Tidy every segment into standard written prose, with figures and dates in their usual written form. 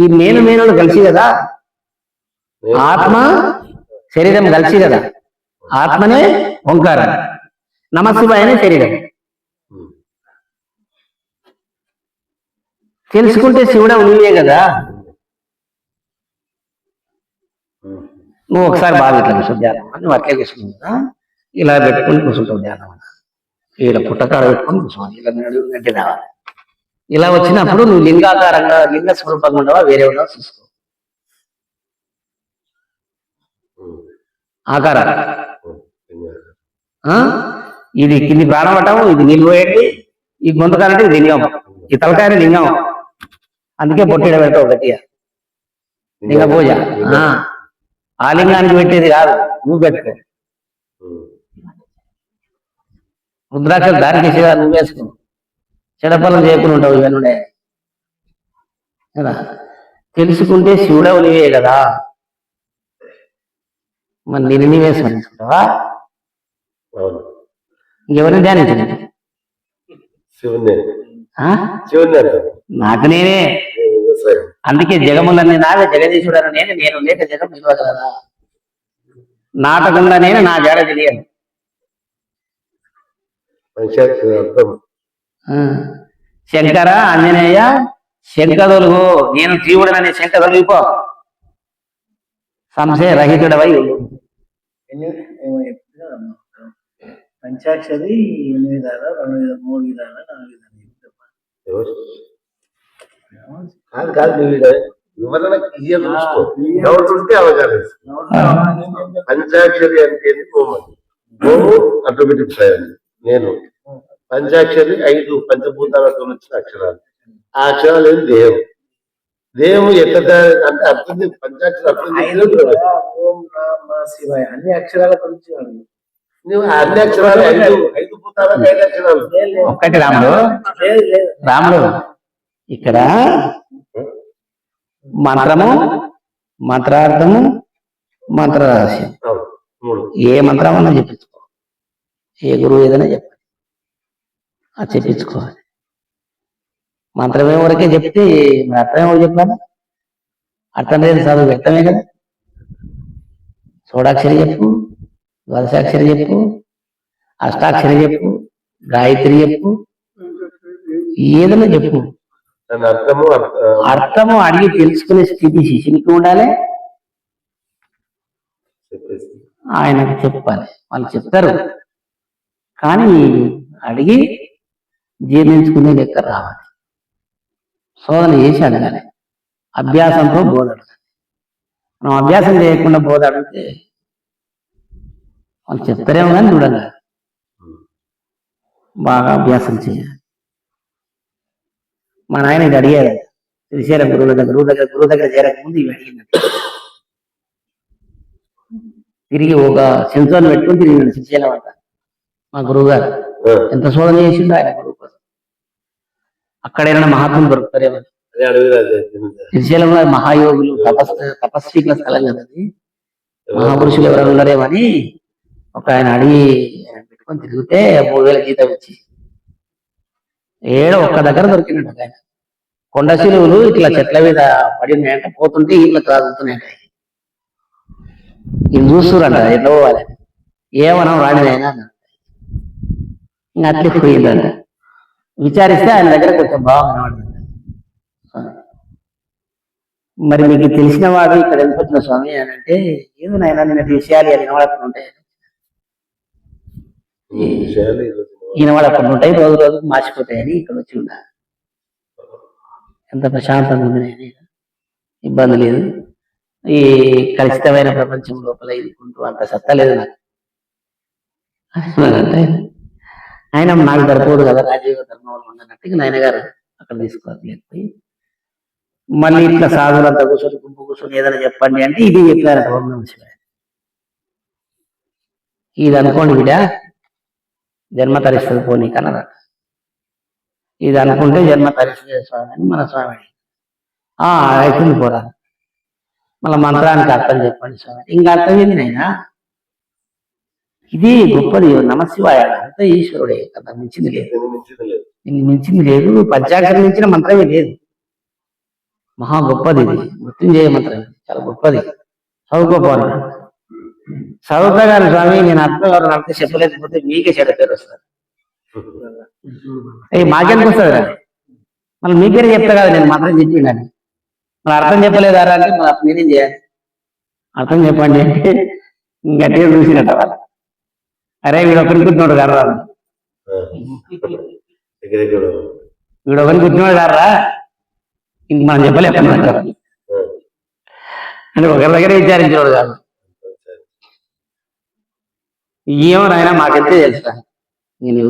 ఈ మేనుడు కలిసి కదా, ఆత్మ శరీరం కలిసి కదా, ఆత్మనే ఓంకారం, నమశివాయనే శరీరం. తెలుసుకుంటే శివుడు నువ్వే కదా. నువ్వు ఒకసారి బాగా ఇట్లా కూర్చొని ధ్యానం నువ్వు అట్లే కూర్చున్నావు కదా, ఇలా పెట్టుకుని కూర్చుంటావు ధ్యానం. ఇలా పుట్టకాడ పెట్టుకొని కూర్చోవాలి, ఇలా నడ్డి రావాలి. ఇలా వచ్చినప్పుడు నువ్వు లింగాకారంగా లింగ స్వరూపంగా ఉండవా వేరే ఉండవా చూసుకో. ఆకారం ఇది కింది ప్రాణవటం, ఇది నిలువేయండి, ఈ గొంతకాలంటే ఇది లింగం, ఈ తలకాయ లింగం. అందుకే పొట్టిడ పెట్టావు గట్టిగా లింగ పూజ. ఆ లింగానికి పెట్టేది కాదు, నువ్వు పెట్టుకో. రుద్రాక్షలు దానికి నువ్వు వేసుకో, చెడపలం చేయకుండా ఉంటావు ఇవన్నీ కదా. తెలుసుకుంటే శివుడవు నీవే కదా, మరి నేను నీవే స్మరించుకుంటావా? ఇంకెవరిని ధ్యానించండి? నాకు నేనే. అందుకే జగములన్నీ నావే, జగదీశుడని నేను లేక జగం నిలవదు కదా. నాటకంగా నేను నా జాడ తెలియదు. శంకర ఆంజనేయ శంకరులు, నేను జీవుడనని శంక తొలగిపో, సంశయ రహితుడవై. పంచాక్షరి 8 విధాల, 2 3 విధాల, 4 విధాల. పంచాక్షరి అంటే భూము ఆటోమేటిక్ నేను. పంచాక్షరి 5 పంచభూతాలతో వచ్చిన అక్షరాలు. ఆ అక్షరాలు ఏమి దేహం. దేహం ఎక్కడ అంటే అర్థం, పంచాక్షరి అర్థం శివాయ అన్ని అక్షరాల గురించి నువ్వు అన్ని అక్షరాలు 5 భూతాలకు 5 అక్షరాలు ఒక్కటి. రాముడు ఇక్కడ మంత్రము, మంత్రార్థము, మంత్రరహస్యం. ఏ మంత్రం అన్నా చెప్పించుకో, ఏ గురువు ఏదైనా చెప్పాలి, అది చెప్పించుకోవాలి. మంత్రమే వరకే చెప్తే అర్థమే ఎవరు చెప్పాలి? అర్థం లేదు చదువు వ్యక్తమే కదా. షోడాక్షరి చెప్పు, ద్వాదశాక్షరి చెప్పు, అష్టాక్షరి చెప్పు, గాయత్రి చెప్పు, ఏదైనా చెప్పు. అర్థము అడిగి తెలుసుకునే స్థితి శిష్యునికి ఉండాలి, ఆయనకు చెప్పాలి. వాళ్ళు చెప్తారు కానీ అడిగి జీర్ణించుకునే లెక్క రావాలి. శోధన చేసి అడగాలి, అభ్యాసంతో బోధ అడగాలి. మనం అభ్యాసం చేయకుండా బోధ అడిగితే వాళ్ళు చెప్తారేమో కానీ చూడాలి. బాగా అభ్యాసం చేయాలి. మా నాయన ఇది అడిగారు, శ్రీశైలం గురువు దగ్గర చేరకముందు ఇవి అడిగిందంటే తిరిగి ఒక సెన్సార్ని పెట్టుకుని తిరిగి శ్రీశైలం అంట. మా గురువు గారు ఎంత శోధన చేసిండో ఆయన గురువు కోసం. అక్కడైనా మహాత్ములు దొరుకుతారేమో. శ్రీశైలంలో మహాయోగులు తపస్వీకుల స్థలం కదా అది, మహాపురుషులు ఎవరైనా ఉన్నారేమని ఒక ఆయన అడిగి పెట్టుకొని తిరిగితే 3000 జీతం ఇచ్చి ఒక్క దగ్గర దొరికినట్టు. ఆయన కొండ శిలువులు ఇట్లా చెట్ల మీద పడినాయంట, పోతుంటే ఇట్లా తాగుతున్నాయంట. ఇది చూస్తురంట ఎట్లా పోవాలి, ఏమనం రానిదైనా ఇంకా అట్లే పోయిందంట. విచారిస్తే ఆయన దగ్గర కొంచెం బాగా మరి మీకు తెలిసిన వాడు ఇక్కడ వెళ్ళిపోతున్న స్వామి అని అంటే, ఏదో నాయన నిన్నటి విషయాలు వినవాడకుండా ఉంటాయి, వినవాడకుండా ఉంటాయి, రోజు రోజుకు మార్చిపోతాయని ఇక్కడ వచ్చి ఉన్నా. ఎంత ప్రశాంతంగా ఉంది, ఇబ్బంది లేదు. ఈ కలుషితమైన ప్రపంచం లోపల ఇదికుంటూ అంత సత్తా లేదు నాకు. ఆయన నాకు సరిపోదు కదా, రాజీవ ధర్మం ఉన్నట్టుగా నాయన గారు అక్కడ తీసుకోలేకపోయి మళ్ళీ ఇట్లా సాధులంతా కూర్చొని గుంపు కూర్చొని ఏదైనా చెప్పండి అంటే ఇది చెప్పారట. ఓం నమః శివాయ. ఇది అనుకోండి బిడ్డ జన్మ తరిస్తుంది పోనీ కన్నదట. ఇది అనుకుంటే జన్మ తరిస్తుంది స్వామి అని మన స్వామి అవుతుంది పోరా. మళ్ళీ మంత్రానికి అర్థం చెప్పండి స్వామి. ఇంకా అర్థం ఏంది నైనా, ఇది గొప్పది నమశివాయ అంతా ఈశ్వరుడే కదా, మించింది లేదు, మించింది లేదు. పంచాక్షరం మించిన మంత్రమే లేదు. మహా గొప్పది ఇది మృత్యుంజయ మంత్రం ఇది. చాలా గొప్పది చదువుకోపోవాలి చదువుతా కానీ స్వామి నేను అర్థం అర్థం చెప్పలేకపోతే మీకే చెడ్డ పేరు వస్తుంది మాకెందుకు వస్తుంది మళ్ళీ మీ పేరు చెప్తా కదా నేను మాత్రం చెప్పిండని మరి అర్థం చెప్పలేదారా అంటే మరి అప్పుడు నేనేం చేయాలి అర్థం చెప్పండి అంటే గట్టిగా చూసినట్ట వాళ్ళు అరే వీడు ఒకరికి కూర్చున్నాడు కర్రా వీడు ఒకరికి కూర్చున్నాడు కర్రా ఇంక మనం చెప్పలేకపోతున్నాం అంటే ఒకరి దగ్గర విచారించేవాడు కాదు ఏమో నాయన మాకెంతే తెలుసా నేను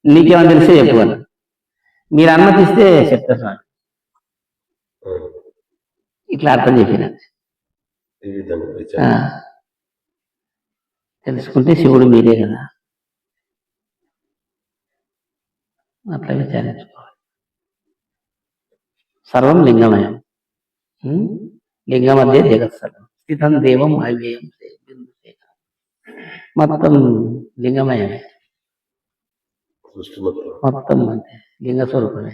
నీకేమని తెలిస్తే చెప్పాను మీరు అనుమతిస్తే చెప్తారు సార్ ఇట్లా అర్థం చెప్పిన తెలుసుకుంటే శివుడు మీరే కదా అట్లా విచారించుకోవాలి సర్వం లింగమయం లింగ మధ్య జగత్సర్వం స్థితం దేవం అవ్యయం మొత్తం లింగమయమే మొత్తం అంటే లింగ స్వరూపమే